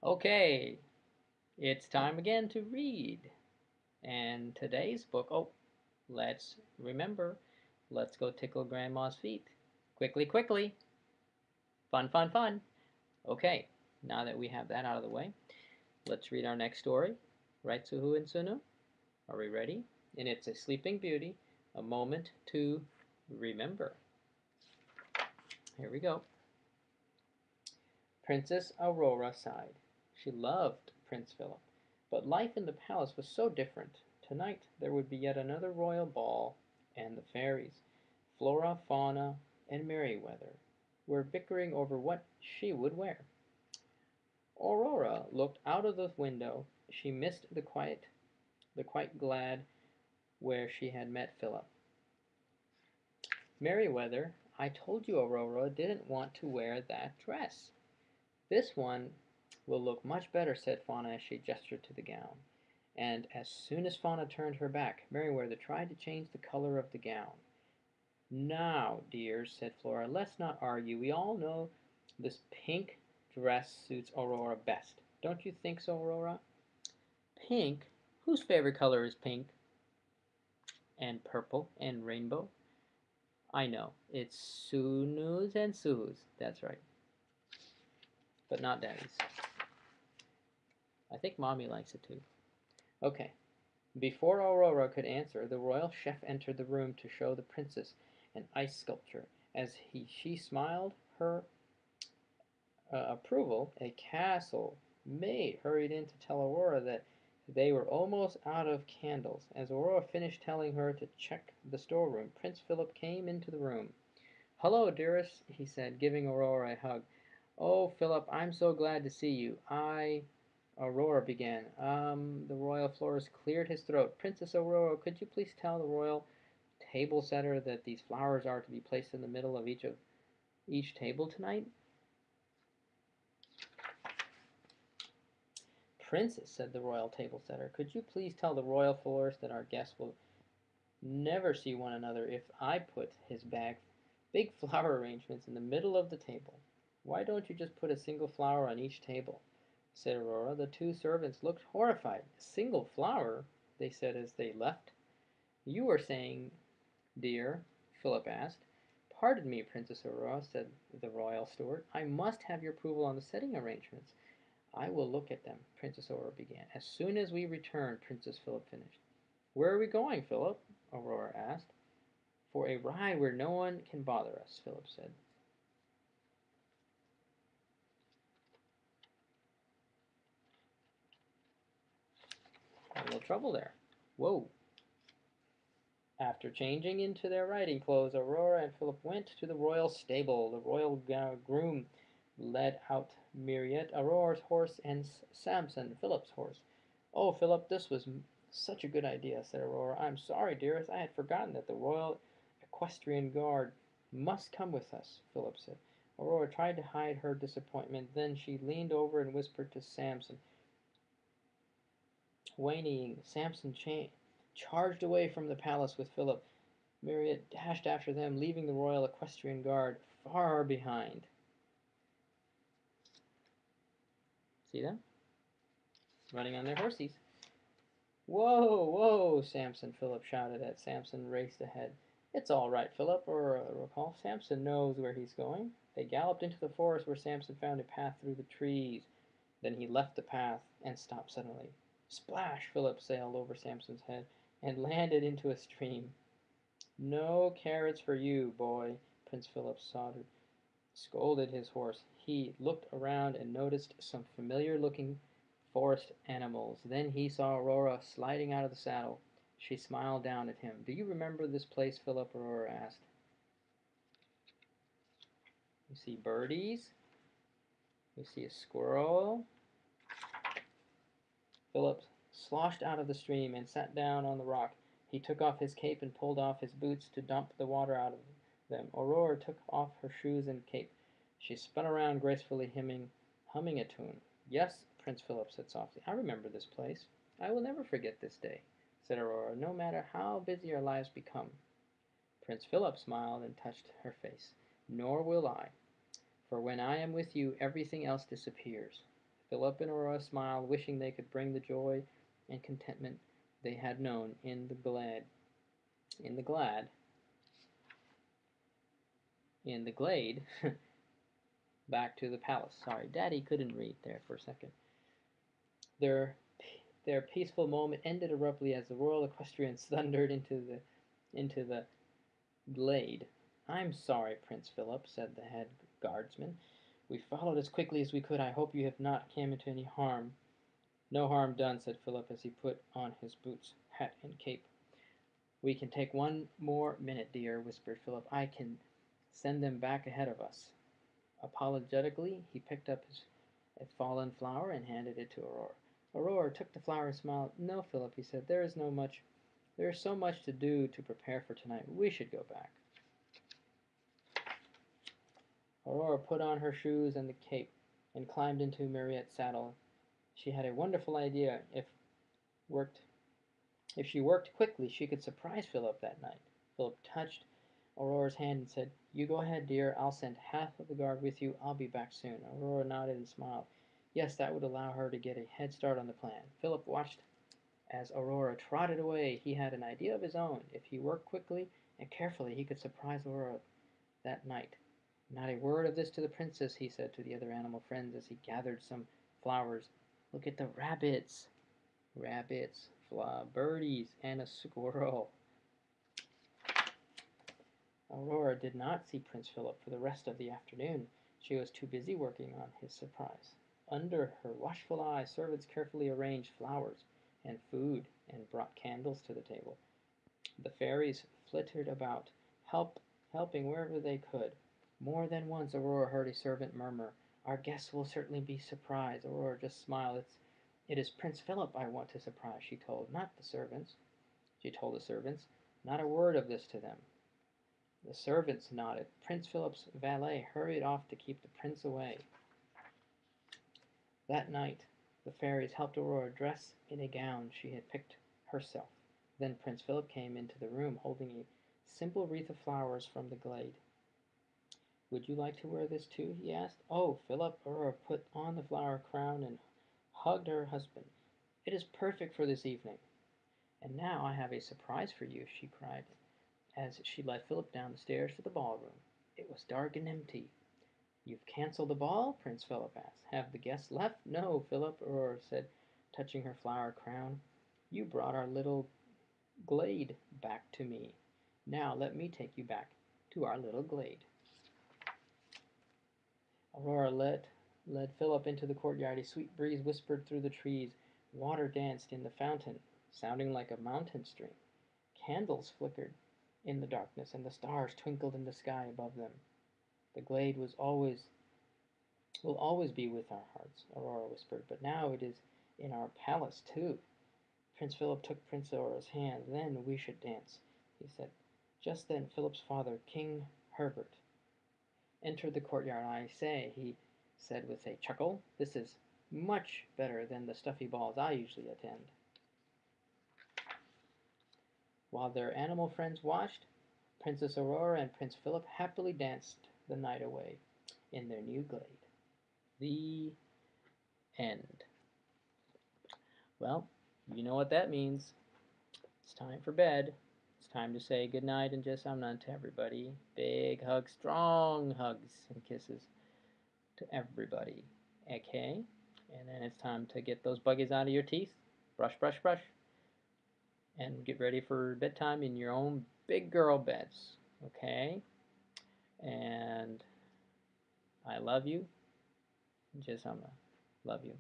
Okay, it's time again to read. And today's book, let's remember, let's go tickle Grandma's feet. Quickly, quickly. Fun, fun, fun. Okay, now that we have that out of the way, let's read our next story. Right, Suhu and Sunu? Are we ready? And it's a Sleeping Beauty, a moment to remember. Here we go. Princess Aurora sighed. She loved Prince Philip, but life in the palace was so different. Tonight there would be yet another royal ball, and the fairies, Flora, Fauna, and Merryweather, were bickering over what she would wear. Aurora looked out of the window. She missed the quite glad where she had met Philip. Merryweather, I told you Aurora didn't want to wear that dress. This one will look much better, said Fauna as she gestured to the gown. And as soon as Fauna turned her back, Merryweather tried to change the color of the gown. Now, dears, said Flora, let's not argue. We all know this pink dress suits Aurora best. Don't you think so, Aurora? Pink? Whose favorite color is pink? And purple and rainbow? I know, it's Sunu's and Suhu's. That's right, but not Daddy's. I think Mommy likes it too. Okay. Before Aurora could answer, the royal chef entered the room to show the princess an ice sculpture. As she smiled her approval, a castle maid hurried in to tell Aurora that they were almost out of candles. As Aurora finished telling her to check the storeroom, Prince Philip came into the room. Hello, dearest, he said, giving Aurora a hug. Oh, Philip, I'm so glad to see you. Aurora began. The royal florist cleared his throat. Princess Aurora, could you please tell the royal table setter that these flowers are to be placed in the middle of each table tonight? Princess, said the royal table setter, could you please tell the royal florist that our guests will never see one another if I put his big flower arrangements in the middle of the table? Why don't you just put a single flower on each table? Said Aurora. The two servants looked horrified. A single flower, they said as they left. You were saying, dear, Philip asked. Pardon me, Princess Aurora, said the royal steward. I must have your approval on the setting arrangements. I will look at them, Princess Aurora began. As soon as we return, Princess Philip finished. Where are we going, Philip? Aurora asked. For a ride where no one can bother us, Philip said. A little trouble there. Whoa. After changing into their riding clothes, Aurora and Philip went to the royal stable. The royal groom led out Myriad, Aurora's horse, and Samson, Philip's horse. Oh, Philip, this was such a good idea, said Aurora. I'm sorry, dearest, I had forgotten that the royal equestrian guard must come with us, Philip said. Aurora tried to hide her disappointment. Then she leaned over and whispered to Samson. Whinnying, Samson charged away from the palace with Philip. Myriad dashed after them, leaving the royal equestrian guard far behind. See them? Running on their horses. Whoa, whoa, Samson, Philip shouted as Samson raced ahead. It's all right, Philip, or recall. Samson knows where he's going. They galloped into the forest where Samson found a path through the trees. Then he left the path and stopped suddenly. Splash! Philip sailed over Samson's head and landed into a stream. No carrots for you, boy, Prince Philip scolded his horse. He looked around and noticed some familiar-looking forest animals. Then he saw Aurora sliding out of the saddle. She smiled down at him. Do you remember this place, Philip? Aurora asked. You see birdies. You see a squirrel. Philip sloshed out of the stream and sat down on the rock. He took off his cape and pulled off his boots to dump the water out of them. Aurora took off her shoes and cape. She spun around gracefully, humming a tune. Yes, Prince Philip said softly, I remember this place. I will never forget this day, said Aurora, no matter how busy our lives become. Prince Philip smiled and touched her face. Nor will I, for when I am with you, everything else disappears. Philip and Aurora smiled, wishing they could bring the joy and contentment they had known in the glade back to the palace. Sorry, Daddy couldn't read there for a second. Their their peaceful moment ended abruptly as the royal equestrians thundered into the glade. "I'm sorry, Prince Philip," said the head guardsman. "We followed as quickly as we could. I hope you have not come into any harm." "No harm done," said Philip as he put on his boots, hat, and cape. "We can take one more minute, dear," whispered Philip. "I can send them back ahead of us." Apologetically, he picked up a fallen flower and handed it to Aurora. Aurora took the flower and smiled. "No, Philip," he said, "there is so much to do to prepare for tonight. We should go back." Aurora put on her shoes and the cape and climbed into Mariette's saddle. She had a wonderful idea. If she worked quickly, she could surprise Philip that night. Philip touched Aurora's hand and said, "You go ahead, dear. I'll send half of the guard with you. I'll be back soon." Aurora nodded and smiled. Yes, that would allow her to get a head start on the plan. Philip watched as Aurora trotted away. He had an idea of his own. If he worked quickly and carefully, he could surprise Aurora that night. "Not a word of this to the princess," he said to the other animal friends as he gathered some flowers. "Look at the rabbits, birdies, and a squirrel." Aurora did not see Prince Philip for the rest of the afternoon. She was too busy working on his surprise. Under her watchful eye, servants carefully arranged flowers and food and brought candles to the table. The fairies flitted about, helping wherever they could. More than once Aurora heard a servant murmur, "Our guests will certainly be surprised." Aurora just smiled. "It is Prince Philip I want to surprise," she told, "not the servants." She told the servants, "Not a word of this to them." The servants nodded. Prince Philip's valet hurried off to keep the prince away. That night the fairies helped Aurora dress in a gown she had picked herself. Then Prince Philip came into the room holding a simple wreath of flowers from the glade. "Would you like to wear this too?" he asked. "Oh, Philip!" Aurora put on the flower crown and hugged her husband. "It is perfect for this evening." "And now I have a surprise for you," she cried, as she led Philip down the stairs to the ballroom. It was dark and empty. "You've canceled the ball?" Prince Philip asked. "Have the guests left?" "No, Philip," Aurora said, touching her flower crown. "You brought our little glade back to me. Now let me take you back to our little glade." Aurora led Philip into the courtyard. A sweet breeze whispered through the trees. Water danced in the fountain, sounding like a mountain stream. Candles flickered in the darkness, and the stars twinkled in the sky above them. "The glade will always be with our hearts," Aurora whispered, "but now it is in our palace too." Prince Philip took Prince Aurora's hand. "Then we should dance," he said. Just then Philip's father, King Herbert, entered the courtyard. "I say," he said with a chuckle, "this is much better than the stuffy balls I usually attend." While their animal friends watched, Princess Aurora and Prince Philip happily danced the night away in their new glade. The end. Well, you know what that means. It's time for bed. It's time to say goodnight and just none to everybody. Big hugs, strong hugs and kisses to everybody. Okay? And then it's time to get those buggies out of your teeth. Brush, brush, brush. And get ready for bedtime in your own big girl beds. Okay? And I love you. Just love you.